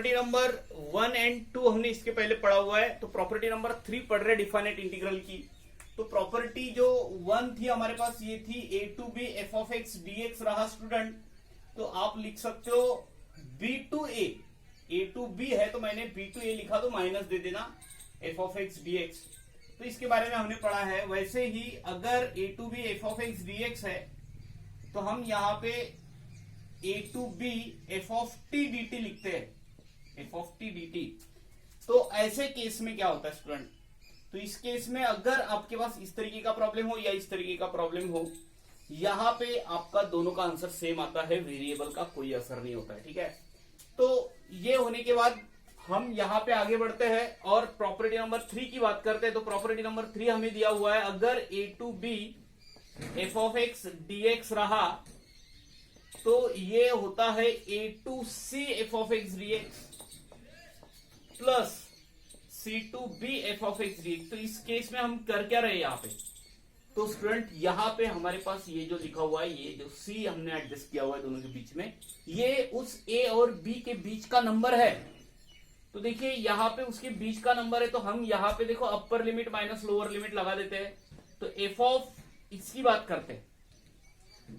Property number 1 और 2 हमने इसके पहले पढ़ा हुआ है, तो प्रॉपर्टी नंबर 3 पढ़ रहे डिफाइनेट इंटीग्रल की। तो प्रॉपर्टी जो 1 थी हमारे पास, ये थी a to b f of x d x रहा स्टूडेंट। तो आप लिख सकते हो b to a to b है तो मैंने b टू a लिखा, तो माइनस दे देना F of x d x. तो इसके बारे में हमने पढ़ा है। वैसे ही अगर a to b f of x d x है तो हम यहाँ पे a to b f of t d t लिखते हैं, f of t d t. तो ऐसे केस में क्या होता है स्टूडेंट, तो इस केस में अगर आपके पास इस तरीके का प्रॉब्लम हो या इस तरीके का प्रॉब्लम हो, यहां पे आपका दोनों का आंसर सेम आता है, वेरिएबल का कोई असर नहीं होता है। ठीक है, तो ये होने के बाद हम यहां पे आगे बढ़ते हैं और प्रॉपर्टी नंबर 3 की बात करते हैं। तो प्रॉपर्टी नंबर 3 हमें दिया हुआ है, अगर a to b f of x d x रहा तो ये होता है a to c f of x d x plus c to b f of x d x. तो इस केस में हम कर क्या रहे हैं यहाँ पे, तो स्टूडेंट यहाँ पे हमारे पास ये जो लिखा हुआ है, ये जो c हमने एडजस्ट किया हुआ है दोनों के बीच में, ये उस a और b के बीच का नंबर है। तो देखिए यहाँ पे उसके बीच का नंबर है, तो हम यहाँ पे देखो अपर लिमिट माइनस लोअर लिमिट लगा देते हैं। तो एफ ऑफ इसकी बात करते हैं,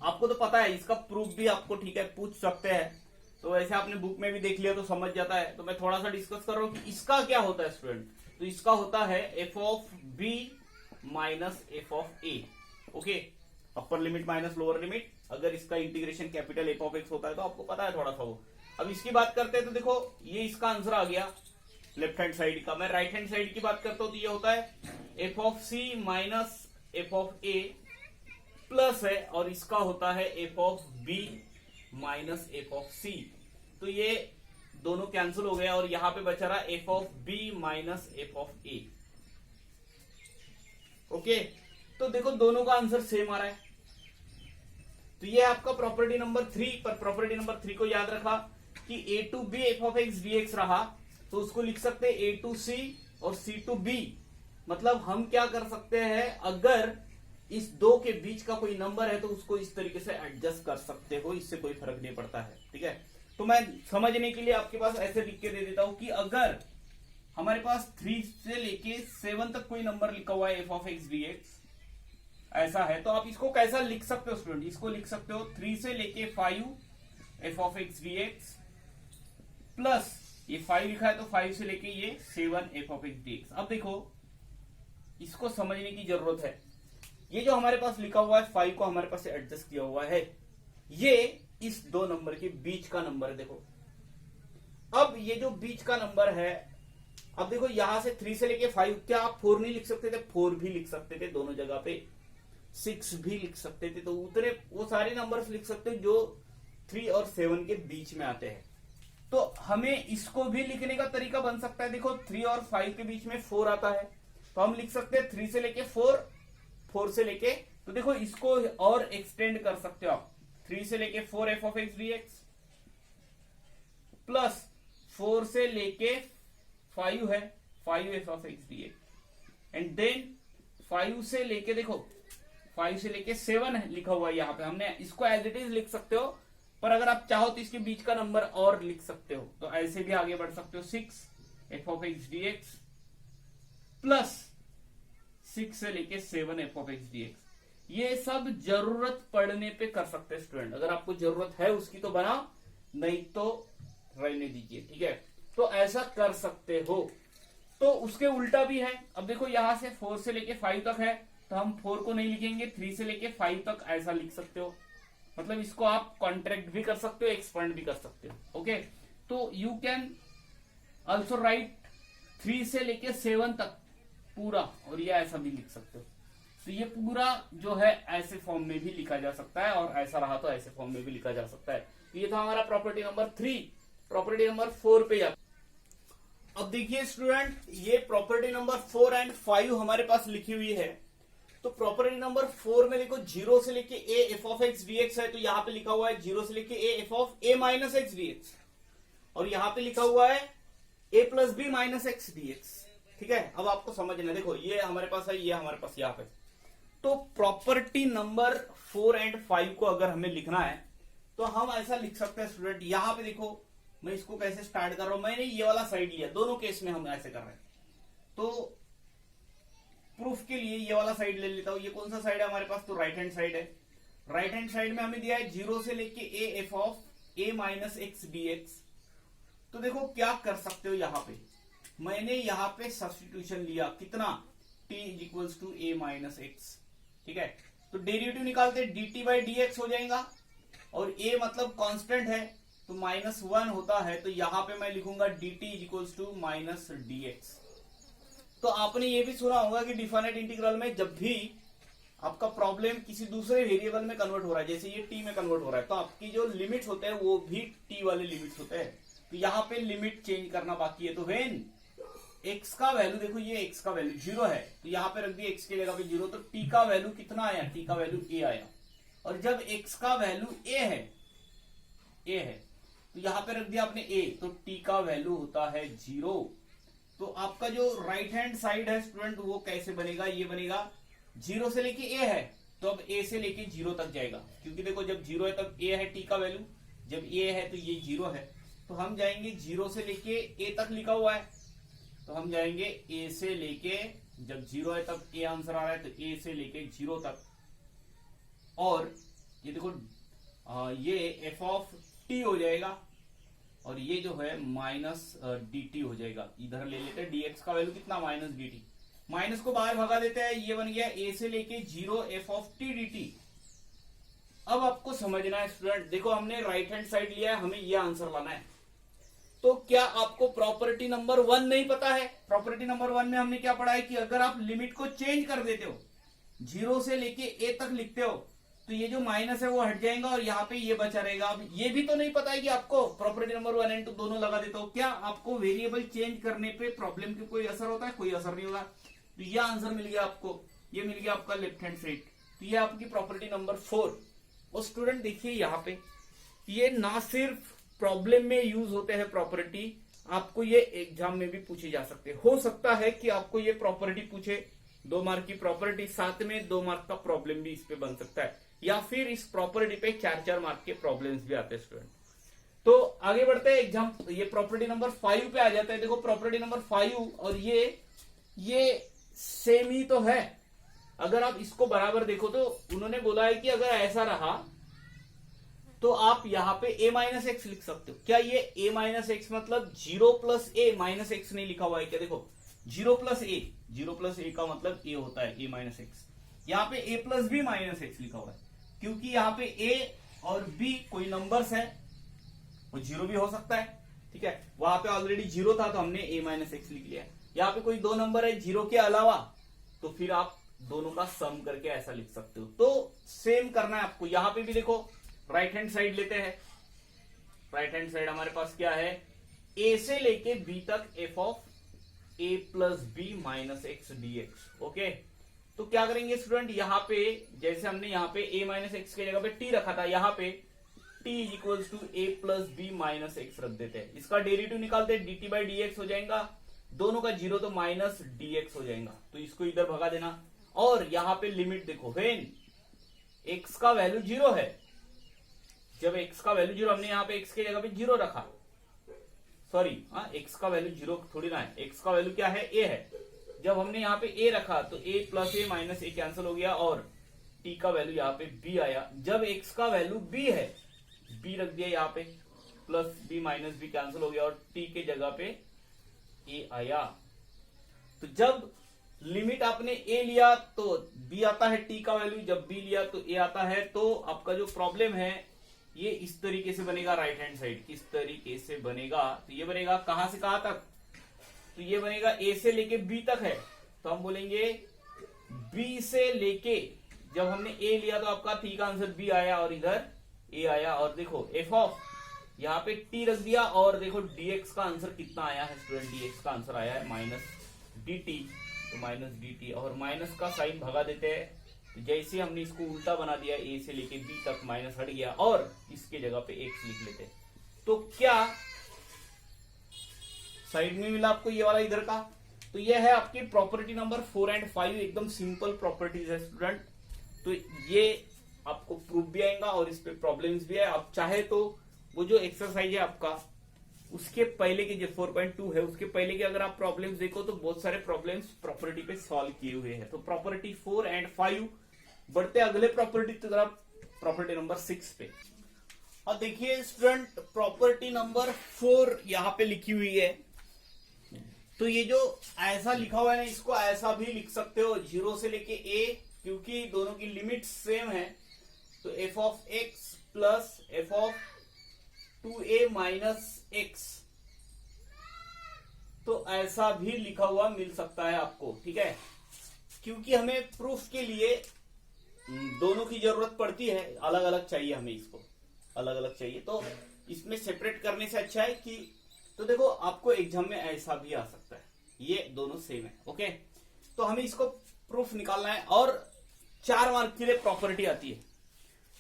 आपको तो पता है, इसका प्रूफ भी आपको ठीक है पूछ सकते हैं, तो वैसे आपने बुक में भी देख लिया तो समझ जाता है। तो मैं थोड़ा सा डिस्कस कर रहा हूं कि इसका क्या होता है स्टूडेंट। तो इसका होता है F of B minus F of a. Okay, upper limit minus lower limit, अगर इसका integration capital f of x होता है तो आपको पता है थोड़ा सा वो। अब इसकी बात करते हैं तो देखो ये इसका आंसर आ गया लेफ्ट हैंड साइड का। मैं राइट हैंड साइड की बात करता हूं तो ये होता है F of C minus F of A plus है, और इसका होता है F of B minus F of C. तो ये दोनों कैंसिल हो गया और यहां पे बचा रहा f of B minus F of a. Okay, तो देखो दोनों का आंसर सेम आ रहा है। तो ये आपका प्रॉपर्टी नंबर 3। पर प्रॉपर्टी नंबर 3 को याद रखा कि a to b f of x d x रहा तो उसको लिख सकते हैं a टू सी और c टू b। मतलब हम क्या कर सकते हैं, अगर इस दो के बीच का कोई नंबर है तो उसको इस तरीके से एडजस्ट कर सकते हो, इससे कोई फर्क नहीं पड़ता है। ठीक है, तो मैं समझने के लिए आपके पास ऐसे लिख के दे देता हूं कि अगर हमारे पास 3 से लेके 7 तक कोई नंबर लिखा हुआ है F of x d x ऐसा है, तो आप इसको कैसा लिख सकते हो स्टूडेंट, इसको लिख सकते हो 3 से लेके 5 f of x d x plus ये 5 लिखा है तो 5 से लेके ये 7 F of x d x. अब देखो इसको समझने की जरूरत है, ये जो हमारे पास लिखा हुआ है 5 को हमारे पास एडजस्ट किया हुआ है, ये इस दो नंबर के बीच का नंबर है। देखो अब ये जो बीच का नंबर है, अब देखो यहां से 3 से लेके 5, क्या आप 4 नहीं लिख सकते थे, 4 भी लिख सकते थे दोनों जगह पे, 6 भी लिख सकते थे। तो उतने वो सारे नंबर्स लिख सकते हैं जो 3 और 7 के बीच में आते हैं। तो हमें इसको भी लिखने का तरीका बन सकता है। देखो 3 और 5 के बीच में 4 आता है, तो हम लिख सकते हैं 3 से लेके 4 से लेके, तो देखो इसको और एक्सटेंड कर सकते हो आप, 3 से लेके 4 f of x d x plus 4 से लेके 5 है 5 f of x d x, and then 5 से लेके देखो 5 से लेके 7 है लिखा हुआ है यहाँ पे, हमने इसको एज इट इज लिख सकते हो, पर अगर आप चाहो तो इसके बीच का नंबर और लिख सकते हो, तो ऐसे भी आगे बढ़ सकते हो 6 F of x d x plus 6 से लेके 7 F of x d x. ये सब जरूरत पड़ने पे कर सकते हैं स्टूडेंट, अगर आपको जरूरत है उसकी तो बनाओ, नहीं तो रहने दीजिए। ठीक है, तो ऐसा कर सकते हो। तो उसके उल्टा भी है, अब देखो यहां से 4 से लेके 5 तक है, तो हम 4 को नहीं लिखेंगे, 3 से लेके 5 तक ऐसा लिख सकते हो। मतलब इसको आप कॉन्ट्रैक्ट भी कर सकते हो, एक्सपेंड भी कर सकते हो। ओके, तो यू कैन ऑल्सो राइट 3 से लेके 7 तक पूरा, और ये ऐसा भी लिख सकते हो। तो ये पूरा जो है ऐसे फॉर्म में भी लिखा जा सकता है, और ऐसा रहा तो ऐसे फॉर्म में भी लिखा जा सकता है। तो ये था हमारा प्रॉपर्टी नंबर 3। प्रॉपर्टी नंबर 4 पे जाते। अब देखिए स्टूडेंट, ये प्रॉपर्टी नंबर 4 एंड 5 हमारे पास लिखी हुई है। तो प्रॉपर्टी नंबर 4 में देखो 0 से लेके a f of x d x है, तो यहाँ पे लिखा हुआ है 0 से लेके a f of a minus x d x, और यहाँ पे लिखा हुआ है a plus b minus x d x. ठीक है, अब आपको समझना, देखो ये हमारे पास है, ये हमारे पास यहाँ पे। तो प्रॉपर्टी नंबर 4 एंड 5 को अगर हमें लिखना है तो हम ऐसा लिख सकते हैं स्टूडेंट, यहां पे देखो मैं इसको कैसे स्टार्ट कर रहा हूं, मैंने ये वाला साइड लिया, दोनों केस में हम ऐसे कर रहे हैं। तो प्रूफ के लिए ये वाला साइड ले लेता हूं। ये कौन सा साइड है हमारे पास, तो राइट हैंड साइड है। राइट हैंड साइड में हमें दिया है 0 से लेके A F of A minus x d x. तो देखो क्या कर सकते हो, यहां पे मैंने यहां पे सब्स्टिट्यूशन लिया, कितना, t is equals to a minus x, ठीक है। तो डेरिवेटिव निकालते d t by d x हो जाएगा, और a मतलब कांस्टेंट है तो -1 होता है, तो यहां पे मैं लिखूंगा d t is equals to minus d x. तो आपने ये भी सुना होगा कि डिफाइनाइट इंटीग्रल में जब भी आपका प्रॉब्लम किसी दूसरे वेरिएबल में कन्वर्ट हो रहा है, जैसे ये t में कन्वर्ट हो रहा है, तो आपकी जो लिमिट्स होते हैं वो भी t वाले लिमिट्स होते हैं। तो यहाँ पे लिमिट चेंज करना बाकी है। तो वेन x का वैल्यू, देखो ये x का वैल्यू 0 है, तो यहाँ पे रख दिया x की जगह पे 0, तो t का वैल्यू कितना आया, t का वैल्यू a आया। और जब x का वैल्यू a है तो यहाँ पे रख दिया आपने a, तो t का वैल्यू होता है 0। तो आपका जो राइट हैंड साइड है स्टूडेंट वो कैसे बनेगा, ये बनेगा 0 से लेके a है, तो अब a से लेके 0 तक जाएगा, क्योंकि देखो जब 0 है तब a है t का वैल्यू, जब a है तो ये 0 है। तो हम जाएंगे 0 से लेके a तक लिखा हुआ है, तो हम जाएंगे a से लेके, जब 0 है तब a आंसर आ रहा है, तो a से लेके 0 तक। और ये देखो ये f ऑफ t हो जाएगा, और ये जो है माइनस डी टी हो जाएगा। इधर ले लेते हैं dx का वैल्यू कितना, माइनस डी टी, माइनस को बाहर भगा देते हैं, ये बन गया a से लेके 0 f of t D T. अब आपको समझना है स्टूडेंट, देखो हमने राइट हैंड साइड लिया है, हमें ये आंसर लाना है। तो क्या आपको प्रॉपर्टी नंबर 1 नहीं पता है? प्रॉपर्टी नंबर 1 में हमने क्या पढ़ा है कि अगर आप लिमिट को चेंज कर देते हो, 0 से लेके a तक लिखते हो, तो ये जो माइनस है वो हट जाएगा और यहाँ पे ये बचा रहेगा। अब ये भी तो नहीं पता है कि आपको प्रॉपर्टी नंबर 1 एंड 2 दोनों लगा देता हो, क्या आपको वेरिएबल चेंज करने पे प्रॉब्लम की कोई असर होता है? कोई असर नहीं होगा। तो ये आंसर मिल गया आपको, ये मिल गया आपका लेफ्ट हैंड साइड। तो ये आपकी प्रॉपर्टी नंबर 4। और स्टूडेंट देखिए यहाँ पे ये ना सिर्फ प्रॉब्लम में यूज होते हैं प्रॉपर्टी, आपको ये एग्जाम में भी पूछे जा सकते हैं। हो सकता है कि आपको ये प्रॉपर्टी पूछे, 2 मार्क की प्रॉपर्टी, साथ में 2 मार्क का प्रॉब्लम भी इस पे बन सकता है, या फिर इस प्रॉपर्टी पे 4-4 मार्क के प्रॉब्लम्स भी आते हैं स्टूडेंट। तो आगे बढ़ते हैं एग्जाम, ये प्रॉपर्टी नंबर 5 पे आ जाता है। देखो प्रॉपर्टी नंबर 5 और ये सेम ही तो है। अगर आप इसको बराबर देखो तो उन्होंने बोला है कि अगर ऐसा रहा तो आप यहाँ पे a माइनस एक्स लिख सकते हो। क्या ये a माइनस एक्स मतलब 0 प्लस a माइनस एक्स नहीं लिखा हुआ है क्या? देखो 0 प्लस a का मतलब a होता है a माइनस एक्स। यहाँ पे a plus b minus x लिखा हुआ है, क्योंकि यहाँ पे a और b कोई नंबर्स है, वो 0 भी हो सकता है, ठीक है। वहां पे ऑलरेडी 0 था तो हमने a माइनस एक्स लिख लिया। यहाँ पे कोई 2 नंबर है 0 के अलावा, तो फिर आप दोनों का सम करके ऐसा लिख सकते हो। तो सेम करना है आपको। यहाँ पे भी देखो राइट हैंड साइड लेते हैं। राइट हैंड साइड हमारे पास क्या है, a से लेके b तक f of a plus b minus x d x. Okay, तो क्या करेंगे स्टूडेंट, यहाँ पे जैसे हमने यहाँ पे a माइनस एक्स की जगह पे t रखा था, यहाँ पे t is equals to a plus b minus x रख देते हैं। इसका डेरिवेटिव निकालते हैं, dt बाई डी एक्स हो जाएगा, दोनों का 0 तो माइनस डी एक्स हो जाएगा, तो इसको इधर भगा देना। और यहाँ पे लिमिट देखो, वेन x का वैल्यू 0 है, जब x का वैल्यू 0, हमने यहाँ पे x की जगह पे 0 रखा, सॉरी हाँ x का वैल्यू 0 थोड़ी ना है, x का वैल्यू क्या है, a है। जब हमने यहाँ पे a रखा तो a plus a minus a cancel हो गया और t का वैल्यू यहाँ पे b आया। जब x का वैल्यू b है, b रख दिया यहाँ पे, plus b minus b cancel हो गया और t के जगह पे a आया। तो जब लिमिट आपने a लिया तो b आता है t का वैल्यू, जब b लिया तो a आता है। तो आपका जो प्रॉब्लम है ये इस तरीके से बनेगा। राइट हैंड साइड किस तरीके से बनेगा, तो ये बनेगा कहां से कहां तक, तो ये बनेगा a से लेके b तक है, तो हम बोलेंगे b से लेके, जब हमने a लिया तो आपका t का आंसर b आया और इधर a आया। और देखो f ऑफ यहाँ पे t रख दिया और देखो dx का आंसर कितना आया है स्टूडेंट, dx का आंसर आया है माइनस dt, तो माइनस dt और माइनस का साइन भगा देते हैं। तो जैसे हमने इसको उल्टा बना दिया, a से लेके b तक माइनस हट गया और इसके जगह पे x लिख लेते हैं। तो क्या साइड में मिला आपको ये वाला इधर का, तो ये है आपकी प्रॉपर्टी नंबर 4 एंड 5, एकदम सिंपल प्रॉपर्टीज है स्टूडेंट। तो ये आपको प्रूफ भी आएगा और इस पे प्रॉब्लम्स भी है। आप चाहे तो वो जो एक्सरसाइज है आपका उसके पहले के जो 4.2 है उसके पहले के अगर आप प्रॉब्लम्स देखो तो बहुत सारे प्रॉब्लम्स प्रॉपर्टी पे सॉल्व किए हुए हैं। तो प्रॉपर्टी 4 एंड 5 बढ़ते अगले प्रॉपर्टी की तरफ, प्रॉपर्टी नंबर 6 पे। और देखिए स्टूडेंट, प्रॉपर्टी नंबर 4 यहाँ पे लिखी हुई है। तो ये जो ऐसा लिखा हुआ है ना, इसको ऐसा भी लिख सकते हो 0 से लेके a, क्योंकि दोनों की लिमिट सेम है। तो f of x plus f of 2a माइनस x, तो ऐसा भी लिखा हुआ मिल सकता है आपको, ठीक है। क्योंकि हमें प्रूफ के लिए दोनों की जरूरत पड़ती है, अलग अलग चाहिए हमें, इसको अलग अलग चाहिए। तो इसमें सेपरेट करने से अच्छा है कि, तो देखो आपको एग्जाम में ऐसा भी आ सकता है, ये दोनों सेम है, ओके। तो हमें इसको प्रूफ निकालना है और 4 मार्क के लिए प्रॉपर्टी आती है।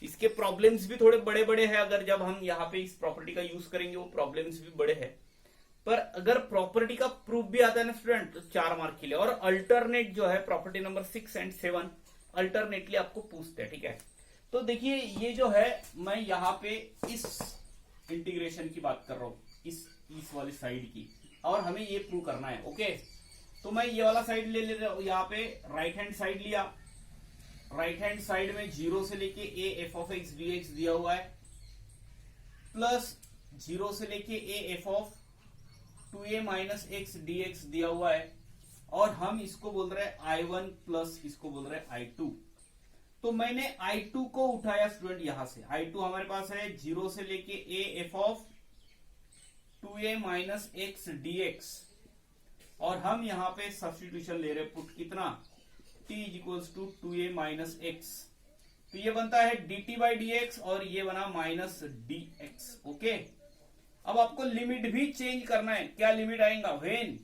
इसके प्रॉब्लम्स भी थोड़े बड़े बड़े हैं, अगर जब हम यहाँ पे इस प्रॉपर्टी का यूज करेंगे वो प्रॉब्लम्स भी बड़े हैं। पर अगर प्रॉपर्टी का प्रूफ भी आता है ना स्टूडेंट, तो 4 मार्क के लिए। और अल्टरनेट जो है प्रॉपर्टी नंबर 6 एंड 7 अल्टरनेटली आपको पूछते हैं, ठीक है। तो देखिए ये जो है, मैं यहाँ पे इस इंटीग्रेशन की बात कर रहा हूं, इस वाली साइड की, और हमें ये प्रूव करना है, ओके। तो मैं ये वाला साइड ले रहा हूं, यहाँ पे राइट हैंड साइड लिया। राइट हैंड साइड में 0 से लेके a f of x dx दिया हुआ है, प्लस 0 से लेके a f ऑफ 2a माइनस x dx दिया हुआ है, और हम इसको बोल रहे हैं I1 प्लस इसको बोल रहे हैं I2। तो मैंने I2 को उठाया स्टूडेंट यहां से। I2 हमारे पास है 0 से लेके a f ऑफ 2a माइनस x dx, और हम यहां पे सब्स्टिट्यूशन ले रहे, पुट कितना, t is equals to 2a माइनस x। तो ये बनता है dt बाई dx, और ये बना माइनस dx, ओके। अब आपको लिमिट भी चेंज करना है। क्या लिमिट आएगा, व्हेन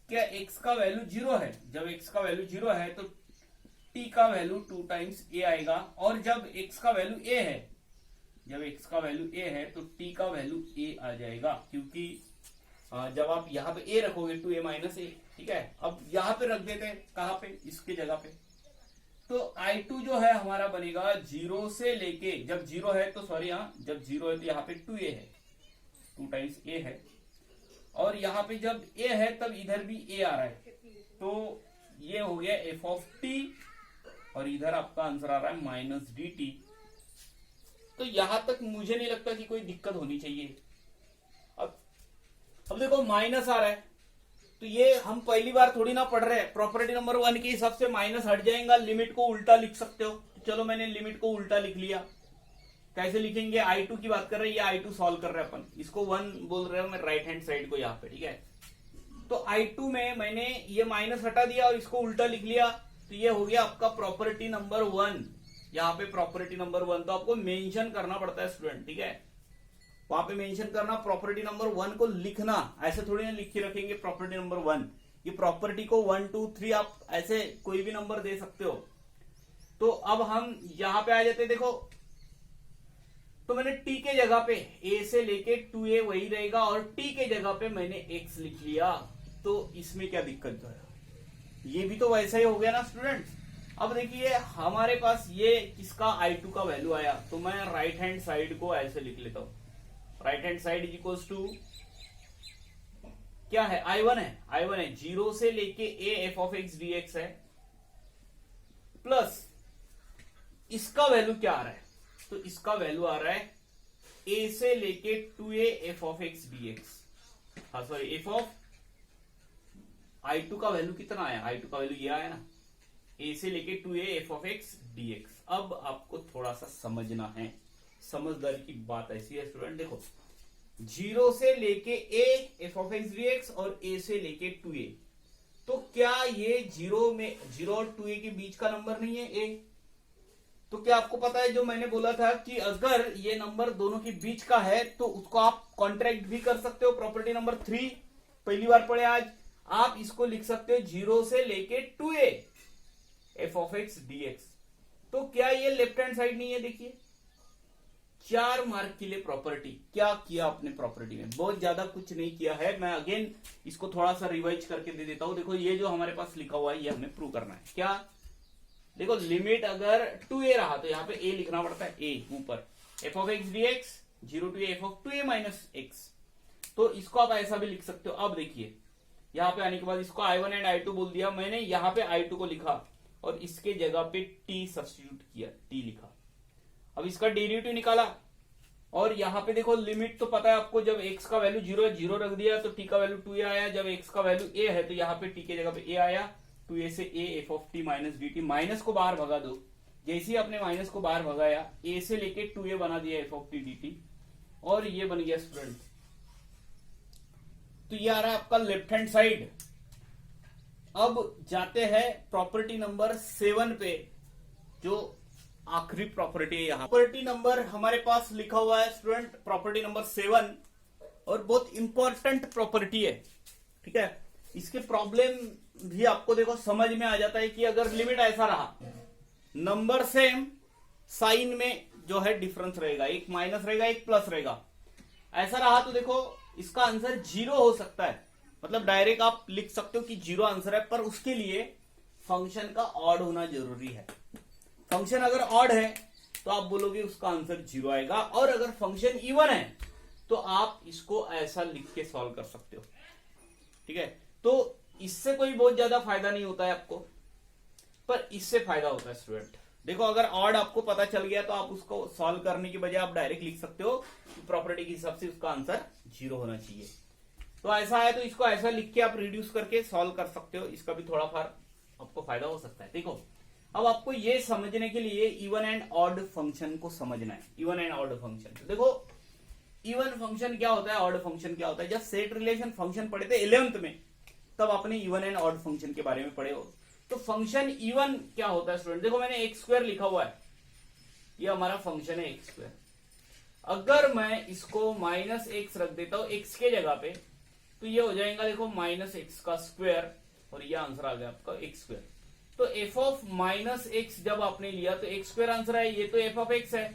क्या x का वैल्यू 0 है। जब x का वैल्यू 0 है तो t का वैल्यू 2 टाइम्स a आएगा, और जब x का वैल्यू a है, जब x का वैल्यू a है तो t का वैल्यू a आ जाएगा, क्योंकि जब आप यहाँ पे a रखोगे 2a माइनस a, ठीक है। अब यहाँ पे रख देते हैं, कहाँ पे, इसके जगह पे। तो I2 जो है हमारा बनेगा 0 से लेके, जब 0 है तो सॉरी, जब 0 है तो यहाँ पे 2a है, 2 टाइम्स a है, और यहाँ पे जब a है तब इधर भी a आ रहा है, तो ये हो गया f ऑफ t, और इधर आपका आंसर आ रहा है माइनस dt। तो यहां तक मुझे नहीं लगता कि कोई दिक्कत होनी चाहिए। अब देखो माइनस आ रहा है, तो ये हम पहली बार थोड़ी ना पढ़ रहे हैं। प्रॉपर्टी नंबर 1 के हिसाब से माइनस हट जाएगा, लिमिट को उल्टा लिख सकते हो। तो चलो मैंने लिमिट को उल्टा लिख लिया। कैसे लिखेंगे, I2 की बात कर रहे हैं, ये I2 सॉल्व कर रहे हैं अपन, इसको 1 बोल रहे हो मैं राइट हैंड साइड को यहाँ पे, ठीक है। तो I2 में मैंने ये माइनस हटा दिया और इसको उल्टा लिख लिया, तो ये हो गया आपका प्रॉपर्टी नंबर 1। यहाँ पे प्रॉपर्टी नंबर 1 तो आपको मेंशन करना पड़ता है स्टूडेंट, ठीक है। वहां पे मेंशन करना, प्रॉपर्टी नंबर 1 को लिखना, ऐसे थोड़ी ना लिख के रखेंगे प्रॉपर्टी नंबर 1। ये प्रॉपर्टी को 1 2 3 आप ऐसे कोई भी नंबर दे सकते हो। तो अब हम यहाँ पे आ जाते हैं, देखो तो मैंने t के जगह पे a से लेके 2a वही रहेगा, और t के जगह पे मैंने x लिख लिया। तो इसमें क्या दिक्कत है, ये भी तो वैसा ही हो गया ना स्टूडेंट। अब देखिए हमारे पास ये किसका I2 का वैल्यू आया, तो मैं राइट हैंड साइड को ऐसे लिख लेता हूं। Right hand side is equals to क्या है, I1 है, I1 है 0 से लेके a f of x dx है, प्लस इसका वैल्यू क्या आ रहा है, तो इसका वैल्यू आ रहा है a से लेके 2a f of x dx। हाँ सॉरी, f ऑफ I2 का वैल्यू कितना आया, I2 का वैल्यू ये आया ना, a से लेके 2a f of x dx। अब आपको थोड़ा सा समझना है, समझदारी की बात ऐसी है स्टूडेंट। देखो 0 से लेके a f of x dx और a से लेके 2a, तो क्या ये 0 और 2a के बीच का नंबर नहीं है a? तो क्या आपको पता है जो मैंने बोला था कि अगर ये नंबर दोनों के बीच का है तो उसको आप कॉन्ट्रैक्ट भी कर सकते हो। प्रॉपर्टी नंबर 3 पहली बार पढ़े आज। आप इसको लिख सकते हो 0 से लेके 2a f of x dx। तो क्या ये लेफ्ट हैंड साइड नहीं है, देखिए 4 मार्क के लिए प्रॉपर्टी। क्या किया आपने प्रॉपर्टी में, बहुत ज्यादा कुछ नहीं किया है। मैं अगेन इसको थोड़ा सा रिवाइज करके दे देता हूं। देखो ये जो हमारे पास लिखा हुआ है ये हमें प्रूव करना है। क्या, देखो लिमिट अगर 2a रहा तो यहाँ पे a लिखना पड़ता है, a ऊपर f of x dx 0 to a f of 2a माइनस x। तो इसको आप ऐसा भी लिख सकते हो। अब देखिए यहाँ पे आने के बाद इसको I1 एंड I2 बोल दिया मैंने, यहाँ पे I2 को लिखा और इसके जगह पे t सब्स्टिट्यूट किया, t लिखा। अब इसका डेरिवेटिव निकाला और यहाँ पे देखो लिमिट तो पता है आपको, जब x का वैल्यू 0 है 0 रख दिया तो t का वैल्यू 2a आया, जब x का वैल्यू a है तो यहाँ पे t के जगह पे a आया, 2a से a f of t minus dt, minus को बाहर भगा दो। जैसे ही आपने माइनस को बाहर भगाया a से लेके 2a बना दिया f ऑफ t dt और ये बन गया स्टूडेंट। तो ये आ रहा है आपका लेफ्ट हैंड साइड। अब जाते हैं प्रॉपर्टी नंबर 7 पे, जो आखिरी प्रॉपर्टी है। यहाँ प्रॉपर्टी नंबर हमारे पास लिखा हुआ है स्टूडेंट, प्रॉपर्टी नंबर 7, और बहुत इंपॉर्टेंट प्रॉपर्टी है, ठीक है। इसके प्रॉब्लम भी आपको देखो समझ में आ जाता है कि अगर लिमिट ऐसा रहा, नंबर सेम, साइन में जो है डिफरेंस रहेगा, एक माइनस रहेगा एक प्लस रहेगा, ऐसा रहा तो देखो इसका आंसर 0 हो सकता है। मतलब डायरेक्ट आप लिख सकते हो कि 0 आंसर है, पर उसके लिए फंक्शन का ऑड होना जरूरी है। फंक्शन अगर ऑड है तो आप बोलोगे उसका आंसर 0 आएगा, और अगर फंक्शन इवन है तो आप इसको ऐसा लिख के सॉल्व कर सकते हो, ठीक है। तो इससे कोई बहुत ज्यादा फायदा नहीं होता है आपको, पर इससे फायदा होता है स्टूडेंट। देखो अगर ऑड आपको पता चल गया तो आप उसको सॉल्व करने की बजाय आप डायरेक्ट लिख सकते हो कि प्रॉपर्टी के हिसाब से उसका आंसर 0 होना चाहिए। तो ऐसा है तो इसको ऐसा लिख के आप रिड्यूस करके सॉल्व कर सकते हो, इसका भी थोड़ा फार आपको फायदा हो सकता है। देखो अब आपको ये समझने के लिए इवन एंड ऑड फंक्शन को समझना है। इवन एंड ऑड फंक्शन, तो देखो इवन फंक्शन क्या होता है, ऑड फंक्शन क्या होता है। जब सेट रिलेशन फंक्शन पढ़े थे 11th में, तब आपने इवन एंड ऑड फंक्शन के बारे में पढ़े हो। तो फंक्शन इवन क्या होता है स्टूडेंट, देखो मैंने x² लिखा हुआ है, ये हमारा फंक्शन है x²। अगर मैं इसको -x रख देता हूं x के जगह पे, तो ये हो जाएगा देखो -x², और ये आंसर आ गया आपका x²। तो f ऑफ -x जब आपने लिया तो x² आंसर है, ये तो f ऑफ x है,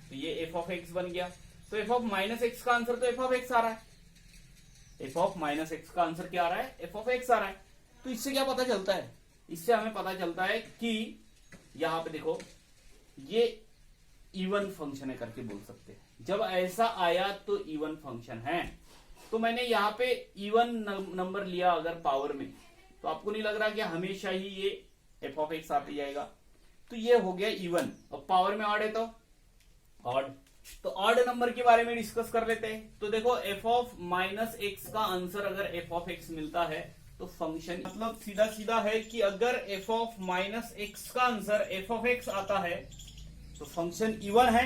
तो ये f ऑफ x बन गया। तो f ऑफ -x का आंसर तो f ऑफ x आ रहा है, f ऑफ -x का आंसर क्या आ रहा है, f ऑफ x आ रहा है। तो इससे क्या पता चलता है, इससे हमें पता चलता है कि यहां पे देखो ये इवन फंक्शन है करके बोल सकते हैं। जब ऐसा आया तो इवन फंक्शन है। तो मैंने यहाँ पे इवन नंबर लिया अगर पावर में, तो आपको नहीं लग रहा कि हमेशा ही ये f ऑफ x आते जाएगा, तो ये हो गया इवन। और पावर में ऑड है तो ऑड। तो ऑड नंबर के बारे में डिस्कस कर लेते हैं। तो देखो f ऑफ -x का आंसर अगर f ऑफ x मिलता है तो फंक्शन, मतलब सीधा सीधा है कि अगर f ऑफ -x का आंसर f ऑफ x आता है तो फंक्शन इवन है,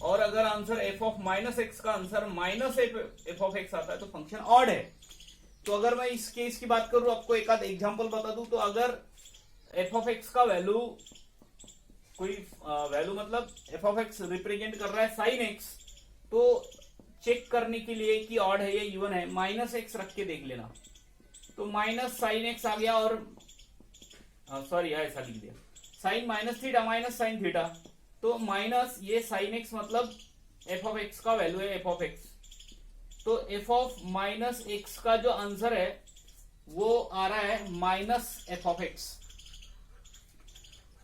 और अगर आंसर f ऑफ -x का आंसर -f ऑफ x आता है तो फंक्शन ऑड है। तो अगर मैं इस केस की बात करूं, आपको एक आध एग्जांपल बता दूं, तो अगर f ऑफ x का वैल्यू कोई वैल्यू मतलब f ऑफ x रिप्रेजेंट कर रहा है sin x, तो चेक करने के लिए कि ऑड है या इवन है, -x रख के देख लेना। तो -sin x आ गया, और सॉरी ऐसा लिख दिया, sin -θ -sin θ, तो माइनस ये sin x मतलब f ऑफ x का वैल्यू है f ऑफ x, तो f ऑफ -x का जो आंसर है वो आ रहा है -f ऑफ x।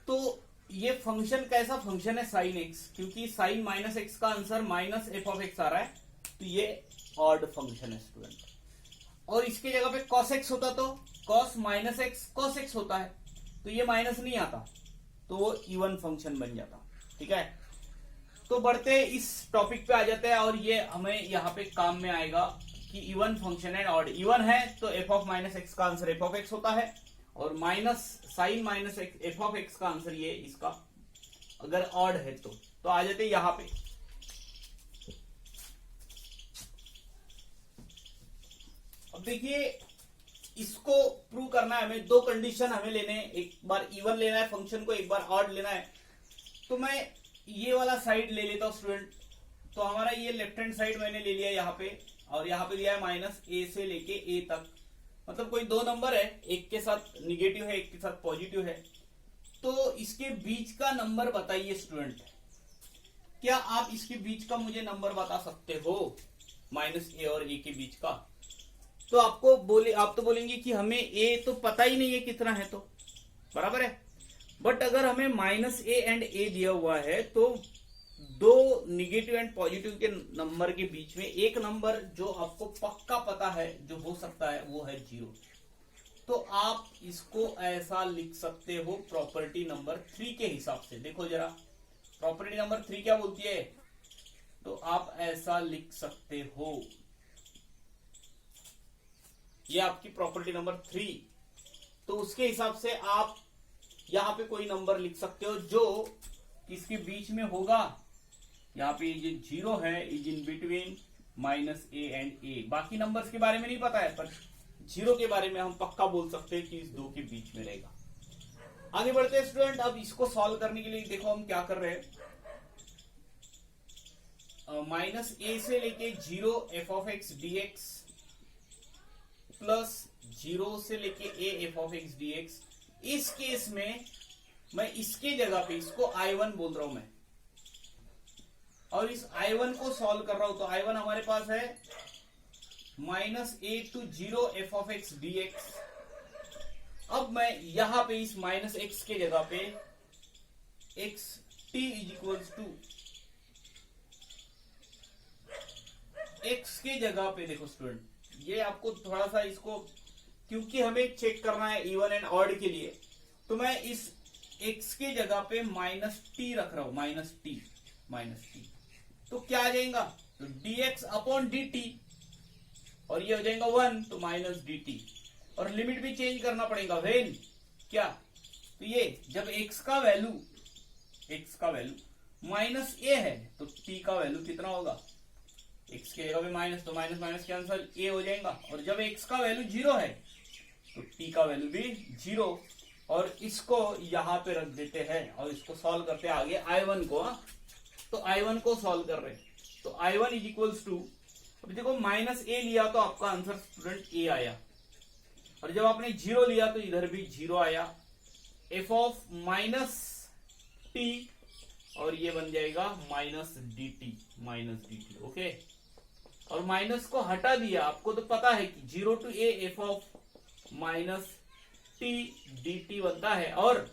तो ये फंक्शन कैसा फंक्शन है sin x, क्योंकि sin -x का आंसर -f ऑफ x आ रहा है, तो ये ऑड फंक्शन है स्टूडेंट। और इसके जगह पे cos x होता तो cos -x cos x होता है, तो ये माइनस नहीं आता, तो वो इवन फंक्शन बन जाता, ठीक है। तो बढ़ते इस टॉपिक पे आ जाते हैं, और ये हमें यहाँ पे काम में आएगा कि इवन फंक्शन है ऑड। इवन है तो f ऑफ -x का आंसर f ऑफ x होता है, और sin -f ऑफ x का आंसर ये इसका अगर ऑड है तो आ जाते यहाँ पे। अब देखिए इसको प्रूव करना है हमें, दो कंडीशन हमें लेने हैं, एक बार इवन लेना है फंक्शन को, एक बार ऑड लेना है। तो मैं ये वाला साइड ले लेता हूं स्टूडेंट। तो हमारा ये लेफ्ट हैंड साइड मैंने ले लिया यहाँ पे, और यहाँ पे लिया है -a से लेके a तक, मतलब कोई दो नंबर है, एक के साथ निगेटिव है एक के साथ पॉजिटिव है। तो इसके बीच का नंबर बताइए स्टूडेंट, क्या आप इसके बीच का मुझे नंबर बता सकते हो, -a और a के बीच का? तो आप तो बोलेंगे कि हमें a तो पता ही नहीं है कितना है, तो बराबर है। बट अगर हमें -a एंड a दिया हुआ है तो दो निगेटिव एंड पॉजिटिव के नंबर के बीच में एक नंबर जो आपको पक्का पता है जो हो सकता है वो है 0। तो आप इसको ऐसा लिख सकते हो प्रॉपर्टी नंबर 3 के हिसाब से। देखो जरा प्रॉपर्टी नंबर 3 क्या बोलती है, तो आप ऐसा लिख सकते हो, ये आपकी प्रॉपर्टी नंबर 3। तो उसके हिसाब से आप यहां पे कोई नंबर लिख सकते हो जो इसके बीच में होगा। यहाँ पे जो 0 है is in between -a and a। बाकी नंबर्स के बारे में नहीं पता है, पर 0 के बारे में हम पक्का बोल सकते हैं कि इस दो के बीच में रहेगा। आगे बढ़ते हैं स्टूडेंट। अब इसको सॉल्व करने के लिए देखो हम क्या कर रहे हैं। -a से लेके 0 f(x) dx प्लस 0 से लेके a f(x) dx। इस केस में मैं इसके जगह पे इसको I1 बोल रहा हूं मैं, और इस I1 को सॉल्व कर रहा हूं। तो I1 हमारे पास है -a to 0 f(x) dx। अब मैं यहां पे इस -x के जगह पे xt is equals to x के जगह पे, देखो स्टूडेंट ये आपको थोड़ा सा इसको, क्योंकि हमें चेक करना है इवन एंड ऑड के लिए, तो मैं इस x के जगह पे -t रख रहा हूं, -t। तो क्या आ जाएगा, तो dx अपॉन dt, और ये हो जाएगा 1, तो -dt। और लिमिट भी चेंज करना पड़ेगा, वेन क्या, तो ये जब x का वैल्यू -a है तो t का वैल्यू कितना होगा, x के जगह पे माइनस, तो माइनस माइनस कैंसिल, a हो जाएगा। और जब x का वैल्यू 0 है तो t का वैल्यू भी 0। और इसको यहां पे रख देते हैं और इसको सॉल्व करते हैं आगे I1 को। तो I1 को सॉल्व कर रहे हैं, तो I1 इज इक्वल्स टू, अब देखो -a लिया तो आपका आंसर स्टूडेंट a आया, और जब आपने 0 लिया तो इधर भी 0 आया। f ऑफ -t, और ये बन जाएगा -dt, ओके। और माइनस को हटा दिया, आपको तो पता है कि 0 to a f of -t dt बनता है, और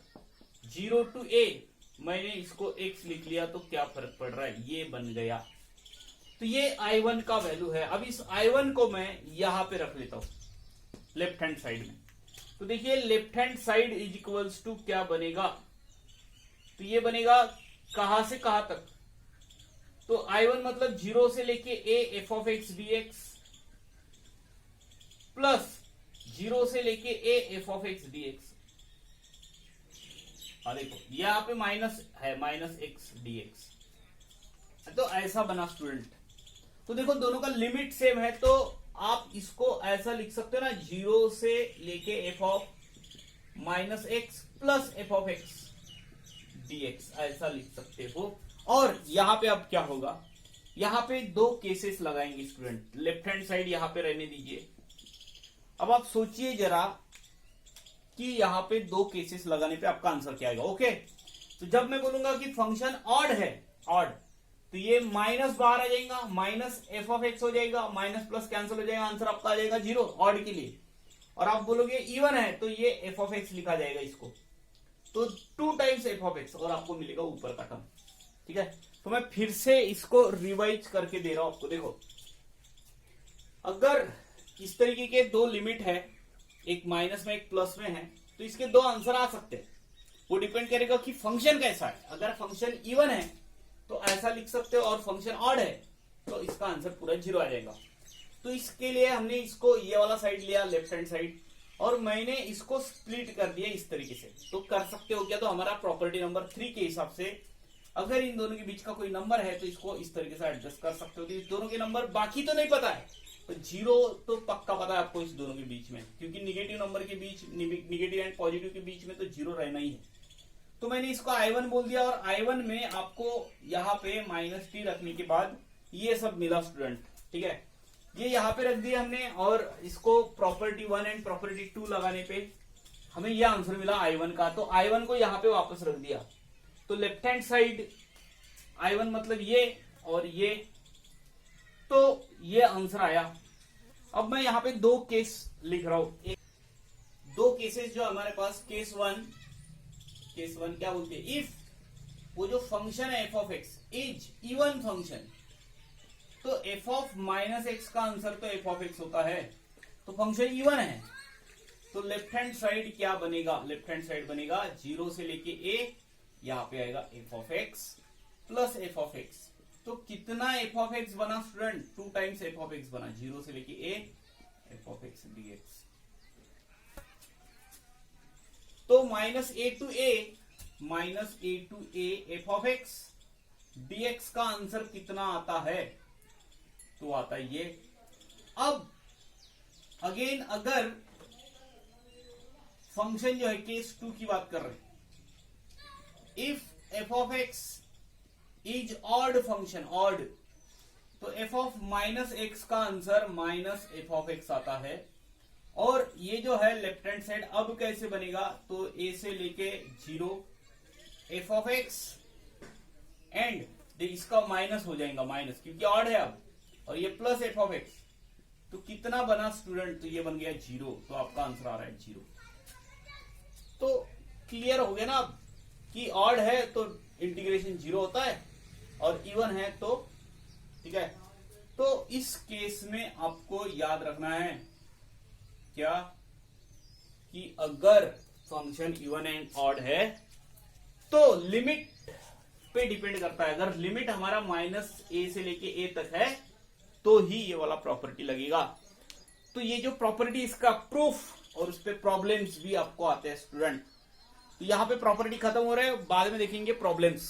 0 to a मैंने इसको x लिख लिया, तो क्या फर्क पड़ रहा है, ये बन गया। तो ये I1 का वैल्यू है। अब इस I1 को मैं यहां पे रख लेता हूं लेफ्ट हैंड साइड में। तो देखिए left hand side is equals to क्या बनेगा, तो ये बनेगा कहां से कहां तक, तो I1 मतलब 0 से लेके a f(x) dx प्लस 0 से लेके a f(x) dx। देखो यहाँ पे माइनस है, -x dx। तो ऐसा बना स्टूडेंट। तो देखो दोनों का लिमिट सेम है, तो आप इसको ऐसा लिख सकते हो ना, 0 से लेके f of -x plus f(x) dx, ऐसा लिख सकते हो। और यहां पे अब क्या होगा, यहां पे दो केसेस लगाएंगे स्टूडेंट, लेफ्ट हैंड साइड यहां पे रहने दीजिए। अब आप सोचिए जरा कि यहां पे दो केसेस लगाने पे आपका आंसर क्या आएगा, ओके। तो जब मैं बोलूंगा कि फंक्शन ऑड है, ऑड, तो ये माइनस बाहर आ जाएगा, -f(x) हो जाएगा, माइनस प्लस कैंसिल हो जाएगा, आंसर आपका आ जाएगा 0 ऑड के लिए। और आप बोलोगे इवन है तो ये f(x) लिखा जाएगा इसको, तो 2 टाइम्स f(x) और आपको मिलेगा ऊपर का टर्म, ठीक है। तो मैं फिर से इसको रिवाइज करके दे रहा हूं आपको। देखो अगर इस तरीके के दो लिमिट है, एक माइनस में एक प्लस में है, तो इसके दो आंसर आ सकते हैं। वो डिपेंड करेगा कि फंक्शन कैसा है। अगर फंक्शन इवन है तो ऐसा लिख सकते हो, और फंक्शन ऑड है तो इसका आंसर पूरा 0 आ जाएगा। तो इसके लिए हमने इसको ये वाला साइड लिया, लेफ्ट हैंड साइड, और मैंने इसको स्प्लिट कर दिया इस तरीके से। तो कर सकते हो क्या, तो हमारा प्रॉपर्टी नंबर 3 के हिसाब से अगर इन दोनों के बीच का कोई नंबर है तो इसको इस तरीके से एडजस्ट कर सकते हो। तो इस दोनों के नंबर बाकी तो नहीं पता है, तो 0 तो पक्का पता है आपको इस दोनों के बीच में, क्योंकि निगेटिव नंबर के बीच, निगेटिव एंड पॉजिटिव के बीच में तो 0 रहना ही है। तो मैंने इसको I1 बोल दिया, और I1 में आपको यहाँ पे -t रखने के बाद ये सब मिला स्टूडेंट, ठीक है। ये यहाँ पे रख दिया हमने, और इसको प्रॉपर्टी 1 एंड प्रॉपर्टी 2 लगाने पे हमें यह आंसर मिला I1 का। तो I1 को यहाँ पे वापस रख दिया, तो लेफ्ट हैंड साइड I1 मतलब ये और ये, तो ये आंसर आया। अब मैं यहाँ पे दो केस लिख रहा हूं, दो केसेस जो हमारे पास, केस वन क्या बोलते हैं, वो जो फंक्शन है F of x is even function, तो एफ ऑफ माइनस एक्स का आंसर तो एफ ऑफ एक्स होता है, तो फंक्शन इवन है, तो लेफ्ट हैंड साइड क्या बनेगा, लेफ्ट हैंड साइड बनेगा 0 से लेके a, यहां पे आएगा f of x plus f of x. तो कितना एफ ऑफ एक्स बना student, 2 times f of x बना, 0 से लेके a f of x dx। तो minus a to a f of x dx का आंसर कितना आता है, तो आता है ये। अब अगेन अगर फंक्शन जो है केस 2 की बात कर रहे हैं, if F of x is odd function, odd, तो एफ ऑफ माइनस एक्स का answer minus F of x आता है। और ये जो है लेफ्ट हैंड साइड अब कैसे बनेगा, तो a से लेके 0 एफ ऑफ एक्स एंड इसका माइनस हो जाएगा, माइनस क्योंकि ऑड है अब, और ये प्लस एफ ऑफ एक्स, तो कितना बना स्टूडेंट, तो ये बन गया 0, तो आपका आंसर आ रहा है 0। तो क्लियर हो गया ना अब कि ऑड है तो इंटीग्रेशन 0 होता है और इवन है तो, ठीक है। तो इस केस में आपको याद रखना है क्या, कि अगर फंक्शन इवन एंड ऑड है तो लिमिट पे डिपेंड करता है। अगर लिमिट हमारा माइनस a से लेके a तक है तो ही ये वाला प्रॉपर्टी लगेगा। तो ये जो प्रॉपर्टी इसका प्रूफ और उस पे प्रॉब्लम्स भी आपको आते हैं स्टूडेंट। तो यहां पे प्रॉपर्टी खत्म हो रहे हैं, बाद में देखेंगे प्रॉब्लम्स।